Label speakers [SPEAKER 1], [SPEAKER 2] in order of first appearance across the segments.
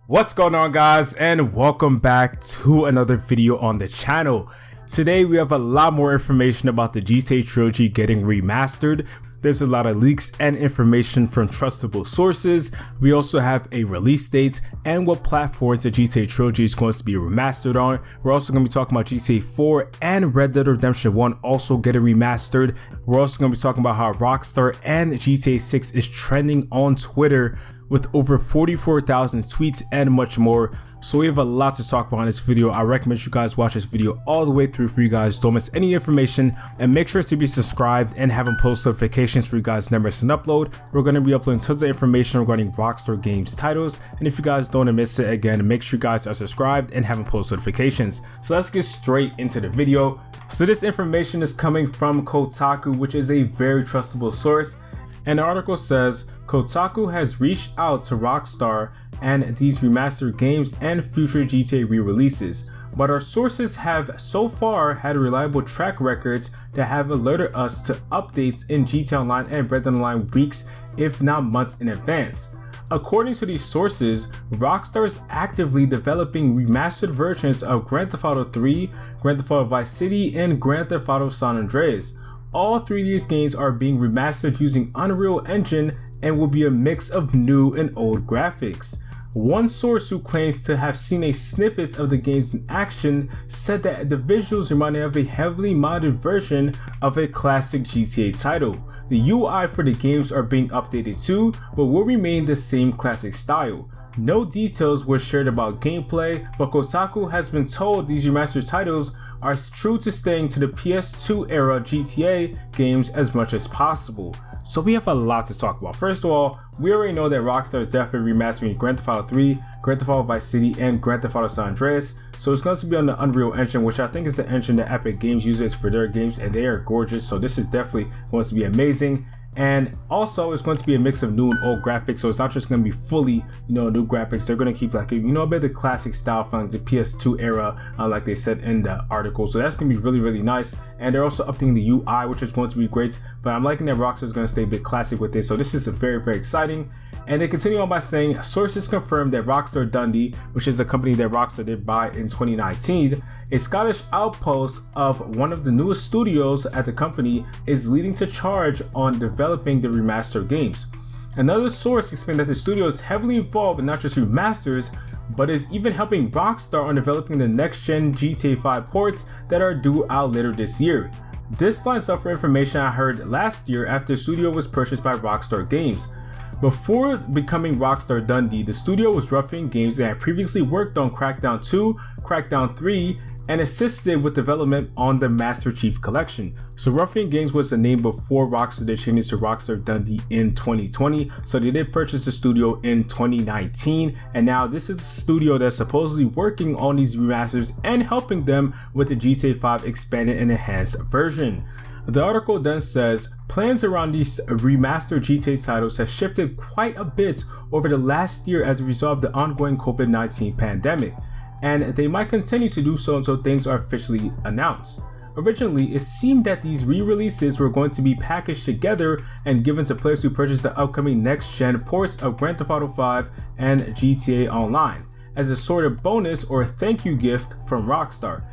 [SPEAKER 1] What's going on, guys, and welcome back to another video on the channel. Today we have a lot more information about the GTA Trilogy getting remastered. There's a lot of leaks and information from trustable sources. We also have a release date and what platforms the GTA Trilogy is going to be remastered on. We're also going to be talking about GTA 4 and Red Dead Redemption 1 also getting remastered. We're also going to be talking about how Rockstar and GTA 6 is trending on Twitter with over 44,000 tweets and much more. So we have a lot to talk about in this video. I recommend you guys watch this video all the way through for you guys don't miss any information, and make sure to be subscribed and having post notifications for you guys never miss an upload. We're going to be uploading tons of information regarding Rockstar Games titles, and if you guys don't want to miss it, again, make sure you guys are subscribed and having post notifications. So let's get straight into the video. So this information is coming from Kotaku, which is a very trustable source. And the article says, Kotaku has reached out to Rockstar and these remastered games and future GTA re-releases, but our sources have so far had reliable track records that have alerted us to updates in GTA Online and Red Dead Online weeks, if not months in advance. According to these sources, Rockstar is actively developing remastered versions of Grand Theft Auto 3, Grand Theft Auto Vice City, and Grand Theft Auto San Andreas. All three of these games are being remastered using Unreal Engine and will be a mix of new and old graphics. One source who claims to have seen a snippet of the games in action said that the visuals reminded of a heavily modded version of a classic GTA title. The UI for the games are being updated too, but will remain the same classic style. No details were shared about gameplay, but Kotaku has been told these remastered titles are true to staying to the PS2 era GTA games as much as possible. So we have a lot to talk about. First of all, we already know that Rockstar is definitely remastering Grand Theft Auto 3, Grand Theft Auto Vice City, and Grand Theft Auto San Andreas. So it's going to be on the Unreal Engine, which I think is the engine that Epic Games uses for their games, and they are gorgeous. So this is definitely going to be amazing. And also it's going to be a mix of new and old graphics, so it's not just going to be fully, new graphics. They're going to keep like, a bit of the classic style from like the PS2 era, like they said in the article. So that's going to be really, really nice. And they're also updating the UI, which is going to be great, but I'm liking that Rockstar is going to stay a bit classic with this. So this is very, very exciting. And they continue on by saying, sources confirmed that Rockstar Dundee, which is a company that Rockstar did buy in 2019, a Scottish outpost of one of the newest studios at the company, is leading to charge on developing the remastered games. Another source explained that the studio is heavily involved in not just remasters, but is even helping Rockstar on developing the next-gen GTA 5 ports that are due out later this year. This lines up for information I heard last year after the studio was purchased by Rockstar Games. Before becoming Rockstar Dundee, the studio was Ruffian Games and had previously worked on Crackdown 2, Crackdown 3, and assisted with development on the Master Chief Collection. So Ruffian Games was the name before Rockstar did change it to Rockstar Dundee in 2020. So they did purchase the studio in 2019, and now this is the studio that's supposedly working on these remasters and helping them with the GTA 5 expanded and enhanced version. The article then says, plans around these remastered GTA titles have shifted quite a bit over the last year as a result of the ongoing COVID-19 pandemic, and they might continue to do so until things are officially announced. Originally, it seemed that these re-releases were going to be packaged together and given to players who purchased the upcoming next-gen ports of Grand Theft Auto 5 and GTA Online as a sort of bonus or thank you gift from Rockstar.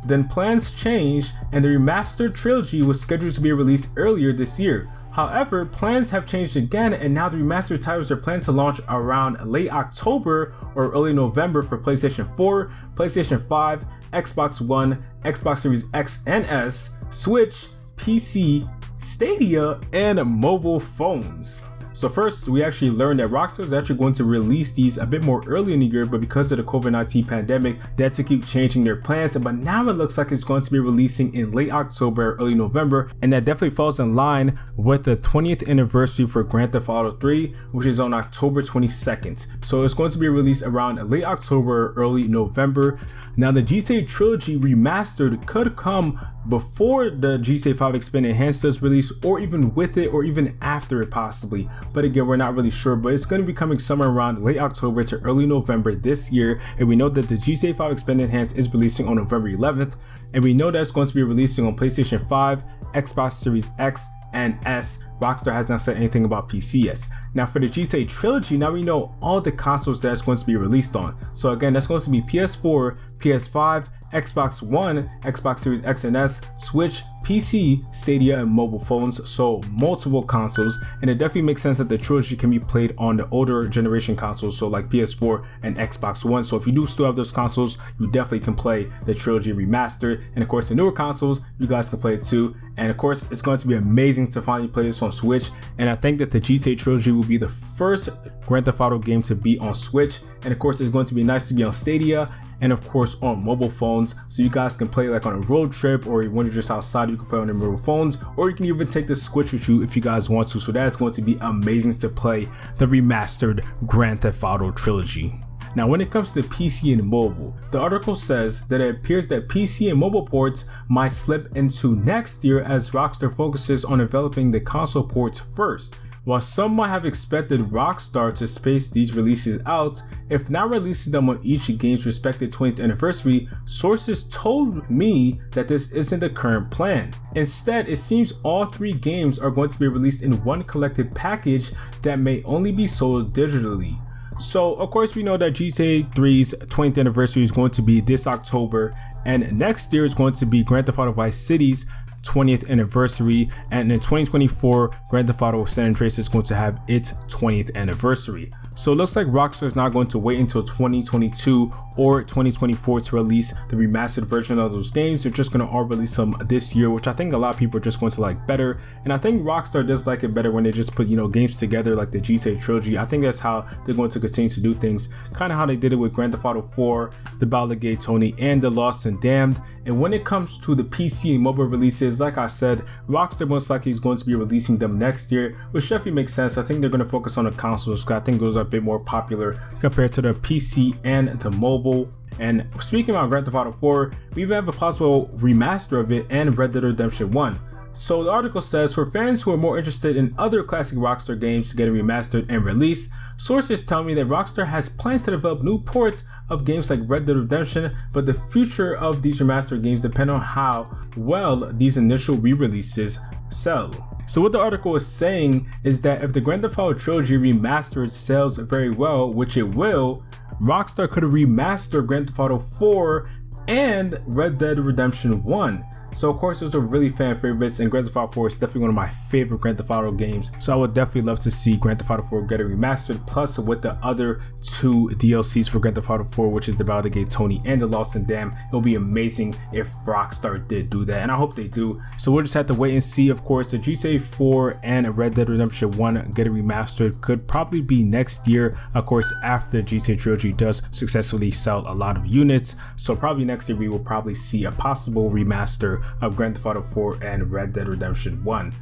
[SPEAKER 1] Then plans changed and the remastered trilogy was scheduled to be released earlier this year. However, plans have changed again, and now the remastered titles are planned to launch around late October or early November for PlayStation 4, PlayStation 5, Xbox One, Xbox Series X and S, Switch, PC, Stadia, and mobile phones. So first, we actually learned that Rockstar is actually going to release these a bit more early in the year, but because of the COVID-19 pandemic, they had to keep changing their plans. But now it looks like it's going to be releasing in late October, early November, and that definitely falls in line with the 20th anniversary for Grand Theft Auto 3, which is on October 22nd. So it's going to be released around late October, early November. Now the GTA Trilogy Remastered could come before the GTA 5 Expanded Enhanced does release, or even with it, or even after it possibly. But again, we're not really sure, but it's going to be coming somewhere around late October to early November this year. And we know that the GTA 5 Expanded Enhanced is releasing on November 11th, and we know that it's going to be releasing on PlayStation 5, Xbox Series X, and S. Rockstar has not said anything about PC yet. Now for the GTA Trilogy, now we know all the consoles that's going to be released on. So again, that's going to be PS4, PS5, Xbox One, Xbox Series X and S, Switch, PC, Stadia, and mobile phones, so multiple consoles. And it definitely makes sense that the trilogy can be played on the older generation consoles, so like PS4 and Xbox One. So if you do still have those consoles, you definitely can play the Trilogy Remastered. And of course the newer consoles, you guys can play it too. And of course it's going to be amazing to finally play this on Switch. And I think that the GTA Trilogy will be the first Grand Theft Auto game to be on Switch. And of course it's going to be nice to be on Stadia, and of course on mobile phones, so you guys can play like on a road trip, or when you're just outside you can play on the mobile phones, or you can even take the Switch with you if you guys want to. So that's going to be amazing to play the remastered Grand Theft Auto Trilogy. Now when it comes to PC and mobile, the article says that it appears that PC and mobile ports might slip into next year as Rockstar focuses on developing the console ports first. While some might have expected Rockstar to space these releases out, if not releasing them on each game's respective 20th anniversary, sources told me that this isn't the current plan. Instead, it seems all three games are going to be released in one collected package that may only be sold digitally. So of course we know that GTA 3's 20th anniversary is going to be this October, and next year is going to be Grand Theft Auto Vice City's 20th anniversary, and in 2024 Grand Theft Auto San Andreas is going to have its 20th anniversary. So it looks like Rockstar is not going to wait until 2022 or 2024 to release the remastered version of those games. They're just going to all release them this year, which I think a lot of people are just going to like better. And I think Rockstar does like it better when they just put, games together like the GTA Trilogy. I think that's how they're going to continue to do things, kind of how they did it with Grand Theft Auto 4, The Battle of Gay Tony, and The Lost and Damned. And when it comes to the PC and mobile releases, like I said, Rockstar most likely is going to be releasing them next year, which definitely makes sense. I think they're going to focus on the consoles because I think those are a bit more popular compared to the PC and the mobile. And speaking about Grand Theft Auto 4, we even have a possible remaster of it and Red Dead Redemption 1. So the article says, for fans who are more interested in other classic Rockstar games getting remastered and released, sources tell me that Rockstar has plans to develop new ports of games like Red Dead Redemption, but the future of these remastered games depend on how well these initial re-releases sell. So what the article is saying is that if the Grand Theft Auto Trilogy Remastered sells very well, which it will, Rockstar could remaster Grand Theft Auto 4 and Red Dead Redemption 1. So of course those are really fan favorites, and Grand Theft Auto 4 is definitely one of my favorite Grand Theft Auto games. So I would definitely love to see Grand Theft Auto 4 get it remastered, plus with the other two DLCs for Grand Theft Auto 4, which is The Battle of Gay Tony and The Lost and Damned. It would be amazing if Rockstar did do that, and I hope they do. So we'll just have to wait and see. Of course, the GTA 4 and Red Dead Redemption 1 get it remastered could probably be next year, of course after GTA Trilogy does successfully sell a lot of units. So probably next year we will probably see a possible remaster of Grand Theft Auto 4 and Red Dead Redemption 1.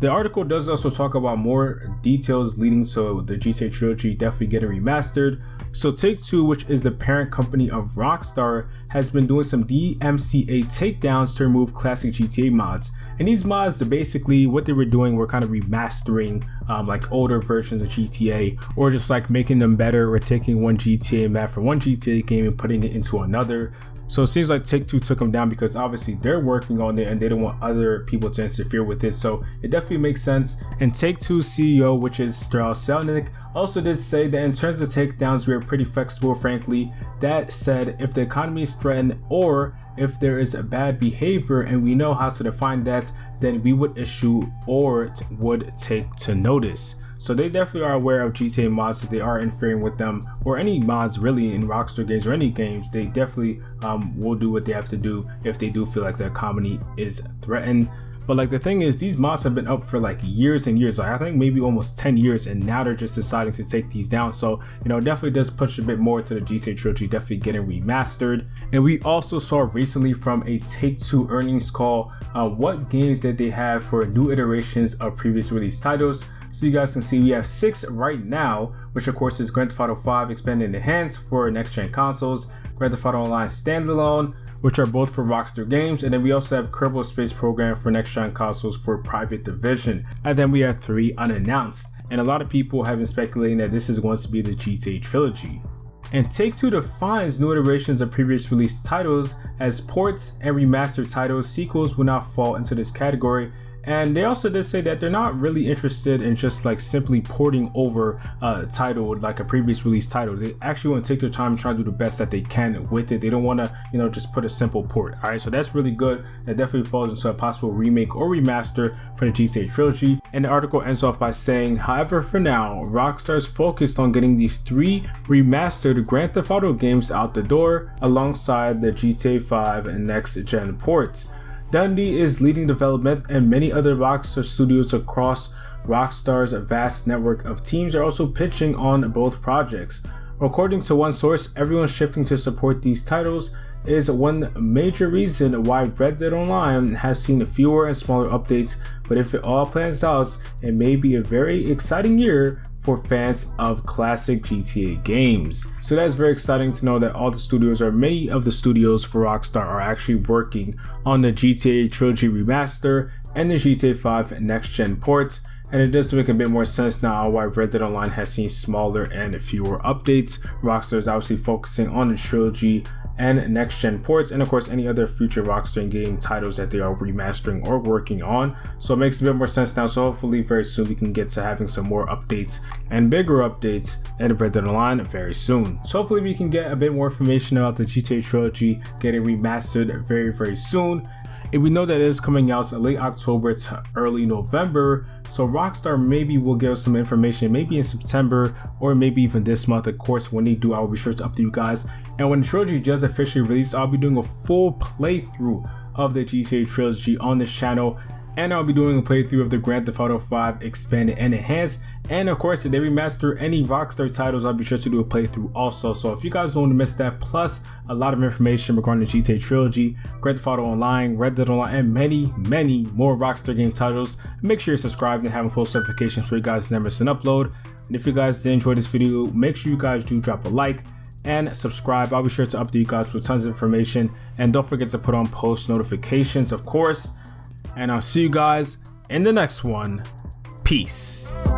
[SPEAKER 1] The article does also talk about more details leading to the GTA Trilogy definitely getting remastered. So Take-Two, which is the parent company of Rockstar, has been doing some DMCA takedowns to remove classic GTA mods. And these mods are basically what they were doing were kind of remastering like older versions of GTA, or just like making them better, or taking one GTA map from one GTA game and putting it into another. So it seems like Take-Two took them down because obviously they're working on it and they don't want other people to interfere with it. So it definitely makes sense. And Take-Two CEO, which is Strauss Zelnick, also did say that in terms of takedowns, we are pretty flexible, frankly. That said, if the economy is threatened or if there is a bad behavior and we know how to define that, then we would issue or would take to notice. So they definitely are aware of GTA mods, if they are interfering with them, or any mods really in Rockstar games or any games. They definitely will do what they have to do if they do feel like the economy is threatened. But like the thing is, these mods have been up for like years and years, like I think maybe almost 10 years, and now they're just deciding to take these down. So it definitely does push a bit more to the GTA Trilogy definitely getting remastered. And we also saw recently from a Take-Two earnings call what games that they have for new iterations of previous release titles. So you guys can see we have 6 right now, which of course is Grand Theft Auto 5 Expanded and Enhanced for next gen consoles, Grand Theft Auto Online Standalone, which are both for Rockstar games, and then we also have Kerbal Space Program for next gen consoles for Private Division. And then we have 3 unannounced, and a lot of people have been speculating that this is going to be the GTA Trilogy. And Take-Two defines new iterations of previous released titles as ports and remastered titles. Sequels will not fall into this category, And they also did say that they're not really interested in just like simply porting over a title like a previous release title. They actually want to take their time and try to do the best that they can with it. They don't want to, you know, just put a simple port. All right, so that's really good. That definitely falls into a possible remake or remaster for the GTA Trilogy. And the article ends off by saying, however, for now, Rockstar's focused on getting these 3 remastered Grand Theft Auto games out the door alongside the GTA 5 and next-gen ports. Dundee is leading development, and many other Rockstar studios across Rockstar's vast network of teams are also pitching on both projects. According to one source, everyone shifting to support these titles is one major reason why Red Dead Online has seen fewer and smaller updates, but if it all plans out, it may be a very exciting year for fans of classic GTA games. So that's very exciting to know that all the studios, or many of the studios for Rockstar, are actually working on the GTA Trilogy Remaster and the GTA 5 next gen ports. And it does make a bit more sense now why Red Dead Online has seen smaller and fewer updates. Rockstar is obviously focusing on the trilogy and next gen ports, and of course any other future Rockstar game titles that they are remastering or working on. So it makes a bit more sense now. So hopefully very soon we can get to having some more updates and bigger updates in Red Dead Online very soon. So hopefully we can get a bit more information about the GTA Trilogy getting remastered very soon. And we know that it is coming out late October to early November, so Rockstar maybe will give us some information maybe in September or maybe even this month. Of course, when they do, I will be sure to update you guys. And when the trilogy just officially released, I'll be doing a full playthrough of the GTA Trilogy on this channel, and I'll be doing a playthrough of the Grand Theft Auto 5 Expanded and Enhanced. And of course, if they remaster any Rockstar titles, I'll be sure to do a playthrough also. So if you guys don't want to miss that, plus a lot of information regarding the GTA Trilogy, Grand Theft Auto Online, Red Dead Online, and many more Rockstar game titles, make sure you're subscribed and have post notifications so you guys never miss an upload. And if you guys did enjoy this video, make sure you guys do drop a like and subscribe. I'll be sure to update you guys with tons of information, and don't forget to put on post notifications, of course. And I'll see you guys in the next one. Peace.